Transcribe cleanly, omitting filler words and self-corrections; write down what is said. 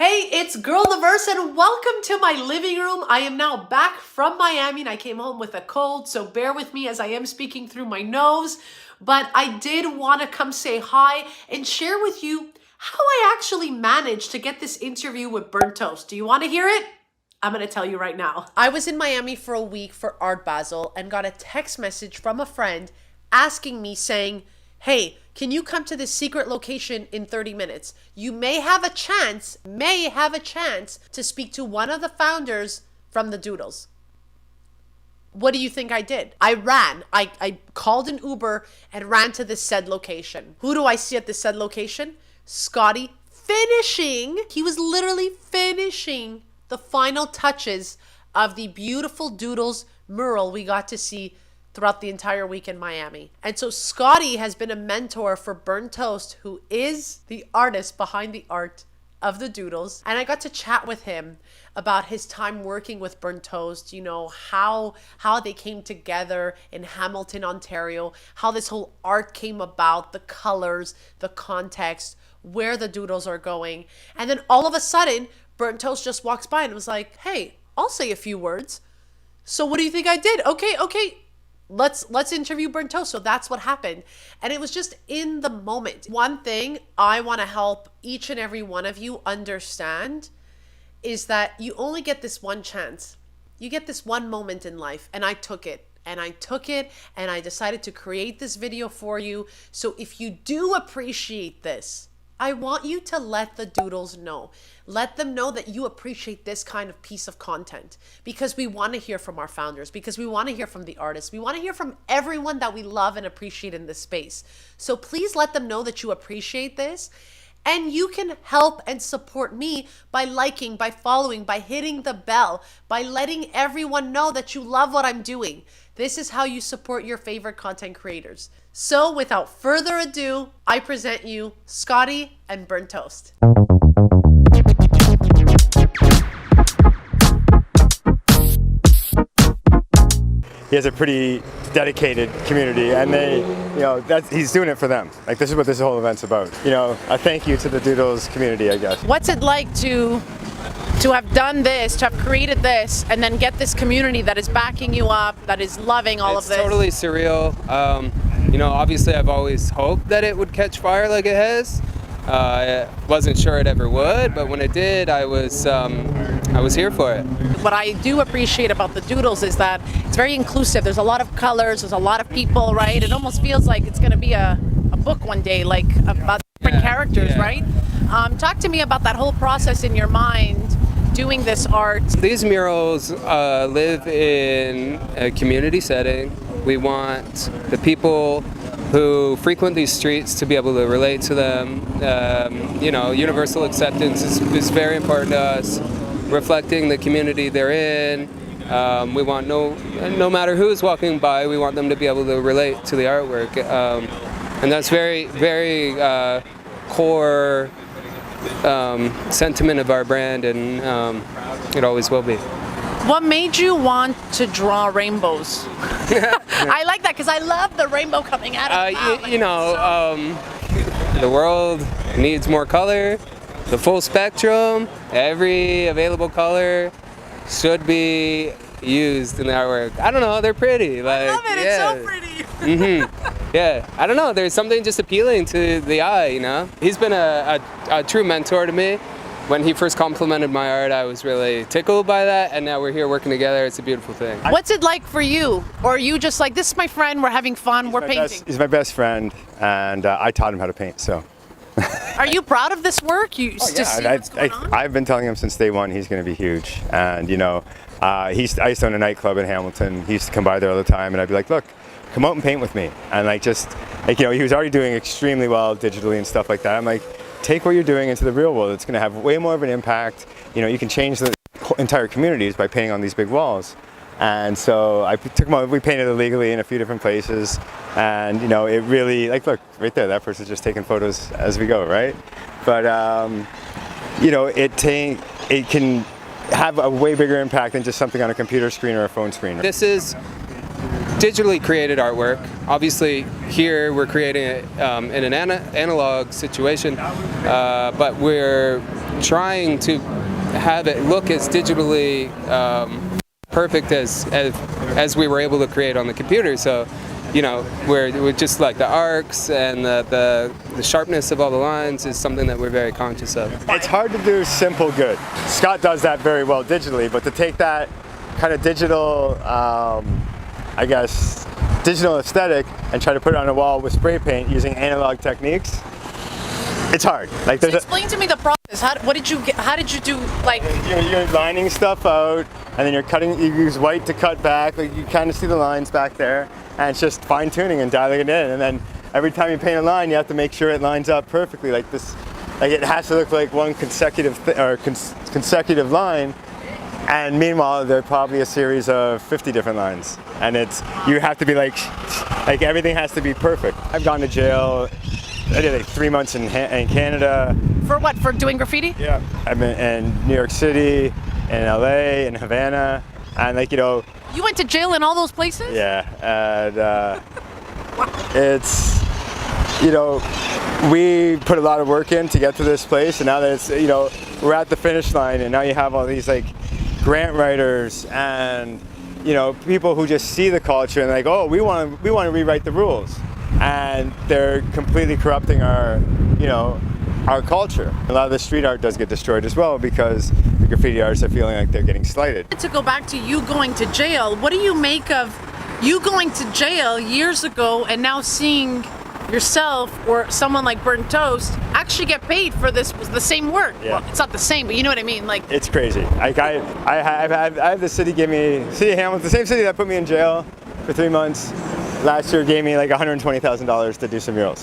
Hey, it's Girl the Verse and welcome to my living room. I am now back from Miami and I came home with a cold, so bear with me as I am speaking through my nose. But I did want to come say hi and share with you how I actually managed to get this interview with Burnt Toast. Do you want to hear it? I'm going to tell you right now. I was in Miami for a week for Art Basel and got a text message from a friend asking me saying, hey, can you come to this secret location in 30 minutes? You may have a chance to speak to one of the founders from the Doodles. What do you think I did? I ran. I called an Uber and ran to this said location. Who do I see at this said location? Scotty finishing. He was literally finishing the final touches of the beautiful Doodles mural we got to see throughout the entire week in Miami. And so Scotty has been a mentor for Burnt Toast, who is the artist behind the art of the Doodles. And I got to chat with him about his time working with Burnt Toast, you know, how they came together in Hamilton, Ontario, how this whole art came about, the colors, the context, where the Doodles are going. And then all of a sudden, Burnt Toast just walks by and was like, hey, I'll say a few words. So what do you think I did? Okay. Let's interview Burnt Toast. So that's what happened. And it was just in the moment. One thing I want to help each and every one of you understand is that you only get this one chance. You get this one moment in life. And I took it. And I decided to create this video for you. So if you do appreciate this, I want you to let the Doodles know. Let them know that you appreciate this kind of piece of content, because we want to hear from our founders, because we want to hear from the artists. We want to hear from everyone that we love and appreciate in this space. So please let them know that you appreciate this. And you can help and support me by liking, by following, by hitting the bell, by letting everyone know that you love what I'm doing. This is how you support your favorite content creators. So without further ado, I present you Scotty and Burnt Toast. He has a pretty dedicated community, and he's doing it for them. Like, this is what this whole event's about. You know, a thank you to the Doodles community, I guess. What's it like to have done this, to have created this, and then get this community that is backing you up, that is loving all of this? It's totally surreal. Obviously I've always hoped that it would catch fire like it has. I wasn't sure it ever would, but when it did, I was here for it. What I do appreciate about the Doodles is that it's very inclusive. There's a lot of colors, there's a lot of people, right? It almost feels like it's going to be a book one day, like about different characters, right? Talk to me about that whole process in your mind, doing this art. These murals live in a community setting. We want the people who frequent these streets to be able to relate to them. Universal acceptance is very important to us. Reflecting the community they're in. We want no matter who is walking by, we want them to be able to relate to the artwork. And that's very, very core sentiment of our brand, and it always will be. What made you want to draw rainbows? I like that because I love the rainbow coming out of the world needs more color, the full spectrum, every available color should be used in the artwork. I don't know, they're pretty. I love it, it's so pretty. Mm-hmm. Yeah, I don't know, there's something just appealing to the eye, you know? He's been a true mentor to me. When he first complimented my art, I was really tickled by that, and now we're here working together. It's a beautiful thing. What's it like for you? Or are you just like, this is my friend, we're having fun, we're painting? He's my best friend, and I taught him how to paint, so. Are you proud of this work? I've been telling him since day one he's going to be huge. And, I used to own a nightclub in Hamilton. He used to come by there all the time, and I'd be like, look, come out and paint with me. And he was already doing extremely well digitally and stuff like that. I'm like, take what you're doing into the real world. It's going to have way more of an impact. You can change the entire communities by painting on these big walls. And so I took him out, we painted illegally in a few different places. And, it really, look, right there, that person's just taking photos as we go, right? But, it can have a way bigger impact than just something on a computer screen or a phone screen. This is digitally created artwork. Obviously, here we're creating it in an analog situation, but we're trying to have it look as digitally perfect as we were able to create on the computer. So, you know, we're just like the arcs and the sharpness of all the lines is something that we're very conscious of. It's hard to do simple good. Scott does that very well digitally, but to take that kind of digital, I guess, digital aesthetic and try to put it on a wall with spray paint using analog techniques, it's hard. Like, So explain to me the process. How did you do, like? You're lining stuff out, and then you're cutting. You use white to cut back. Like, you kind of see the lines back there, and it's just fine tuning and dialing it in. And then every time you paint a line, you have to make sure it lines up perfectly. Like this, like it has to look like one consecutive consecutive line. And meanwhile, there's probably a series of 50 different lines, and you have to be like everything has to be perfect. I've gone to jail. I did like 3 months in Canada. For what? For doing graffiti? Yeah. I've been in New York City, in LA, in Havana, and like, you know. You went to jail in all those places? Yeah, and it's, you know, we put a lot of work in to get to this place, and now that it's, you know, we're at the finish line, and now you have all these like grant writers and, you know, people who just see the culture and like, oh, we want to rewrite the rules. And they're completely corrupting our, you know, our culture. A lot of the street art does get destroyed as well because the graffiti artists are feeling like they're getting slighted. To go back to you going to jail, what do you make of you going to jail years ago and now seeing yourself or someone like Burnt Toast actually get paid for the same work? Yeah. Well, it's not the same, but you know what I mean. Like, it's crazy. Like I have the city give me, City of Hamilton, the same city that put me in jail for 3 months. Last year gave me like $120,000 to do some murals.